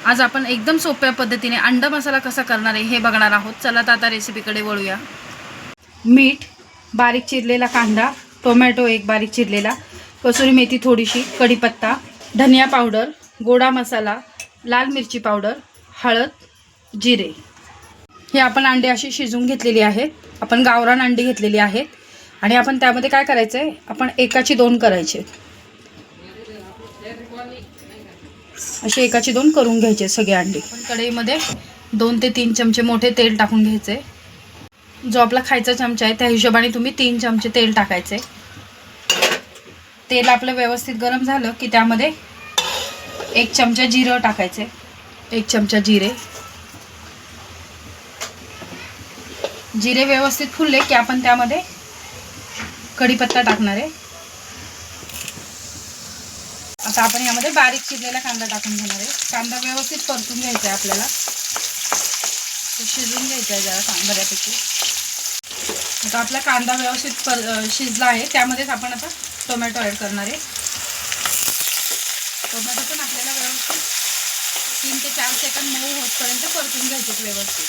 आज आपण एकदम सोप्या पद्धतीने अंडा मसाला कसा करणार आहे हे बघणार आहोत। चला तर आता रेसिपीकडे वळूया। मीठ, बारीक चिरलेला कांदा, टोमॅटो एक बारीक चिरलेला, कसुरी मेथी थोडीशी, कढीपत्ता, धनिया पावडर, गोडा मसाला, लाल मिरची पावडर, हळद, जिरे। हे आपण अंडे अशी शिजवून घेतलेली आहेत। आपण गावरान अंडी घेतलेली आहेत आणि आपण त्यामध्ये काय करायचं आहे, आपण एकाची दोन करायचे, असे एकाची दोन करून घ्यायचे सगळे अंडे। आपण कढईमध्ये 2 ते 3 चमचे मोठे तेल टाकून घ्यायचे। जो आपला खायचा चमचा आहे त्या हिशोबाने तुम्ही 3 चमचे तेल टाकायचे। तेल आपलं व्यवस्थित गरम झालं की त्यामध्ये 1 चमचा जिरं टाकायचे, 1 चमचा जिरे। जिरे व्यवस्थित फुलले की आपण त्यामध्ये कढीपत्ता टाकणार आहे। आता आपण यामध्ये बारीक चिरलेला कांदा टाकून घेणार आहे। कांदा व्यवस्थित परतून घ्यायचा आहे आपल्याला, तो शिजून घ्यायचा आहे जरा बऱ्यापैकी। आता आपला कांदा व्यवस्थित शिजला आहे, त्यामध्येच आपण आता टोमॅटो ॲड करणार आहे। टोमॅटो पण आपल्याला व्यवस्थित 3 ते 4 सेकंद मऊ होतपर्यंत परतून घ्यायचे व्यवस्थित।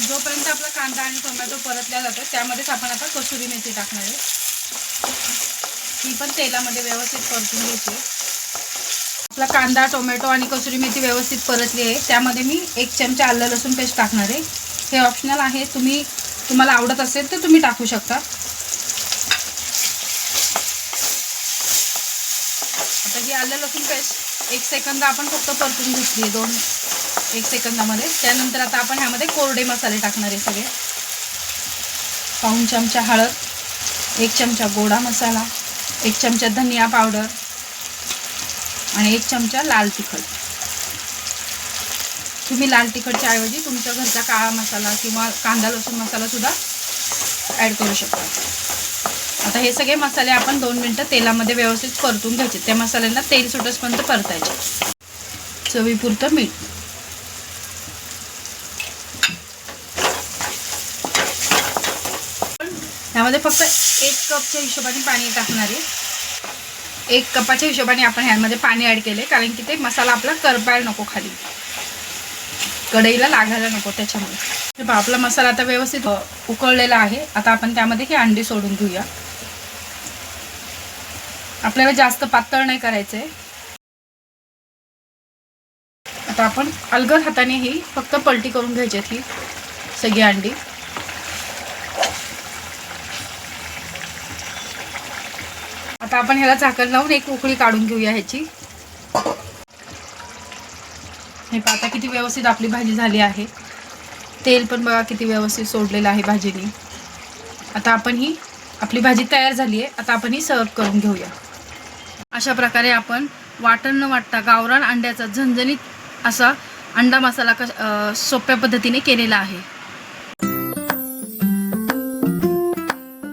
जोपर्यंत आपला कांदा आणि टोमॅटो परतल्या जातो त्यामध्येच आपण आता कसुरी मेथी टाकणार आहे। ही पण तेलामध्ये व्यवस्थित परतून घ्यायची। आपला कांदा, टोमॅटो आणि कसुरी मेथी व्यवस्थित परतली आहे, त्यामध्ये मी 1 चमचा आलं लसूण पेस्ट टाकणार आहे। हे ऑप्शनल आहे, तुम्हाला आवडत असेल तर तुम्ही टाकू शकता। आता ही आलं लसूण पेस्ट 1 सेकंद आपण फक्त परतून घेतली, 1 सेकंदामध्ये। त्यानंतर आता आपण ह्यामध्ये कोरडे मसाले टाकणार आहे सगळे। पाऊण चमचा हळद, 1 चमचा गोडा मसाला, 1 चमचा धनिया पावडर आणि 1 चमचा लाल तिखट। तुम्ही लाल तिखटच्या ऐवजी तुमच्या घरचा काळा मसाला किंवा कांदा लसूण मसाला सुद्धा ॲड करू शकता। आता हे सगळे मसाले आपण 2 मिनिटं तेलामध्ये व्यवस्थित परतून घ्यायचे। त्या मसाल्यांना तेल सुटेपर्यंत परतायचे। चवीपुरतं मीठ, यामध्ये फक्त 1 कपच्या हिशोबाने पाणी टाकणार आहे। 1 कपाच्या हिशोबाने आपण ह्यामध्ये पाणी ॲड केले, कारण की ते मसाला आपला करपायला नको, खाली कढईला लागायला नको त्याच्यामुळे। हे पहा, आपला मसाला आता व्यवस्थित उकळलेला आहे। आता आपण त्यामध्ये ही अंडी सोडून घेऊया। आपल्याला जास्त पातळ नाही करायचं आहे। आता आपण अलगद हाताने ही फक्त पलटी करून घ्यायची ही सगळी अंडी। आता आपण ह्याला झाकण लावून 1 उकळी काढून घेऊया ह्याची। हे पहा, आता किती व्यवस्थित आपली भाजी झाली आहे। तेल पण बघा किती व्यवस्थित सोडलेलं आहे भाजीने। आता आपण ही आपली भाजी तयार झाली आहे। आता आपण ही सर्व करून घेऊया। अशा प्रकारे आपण वाटण न वाटता गावरान अंड्याचा झणझणीत असा अंडा मसाला सोप्या पद्धतीने केलेला आहे।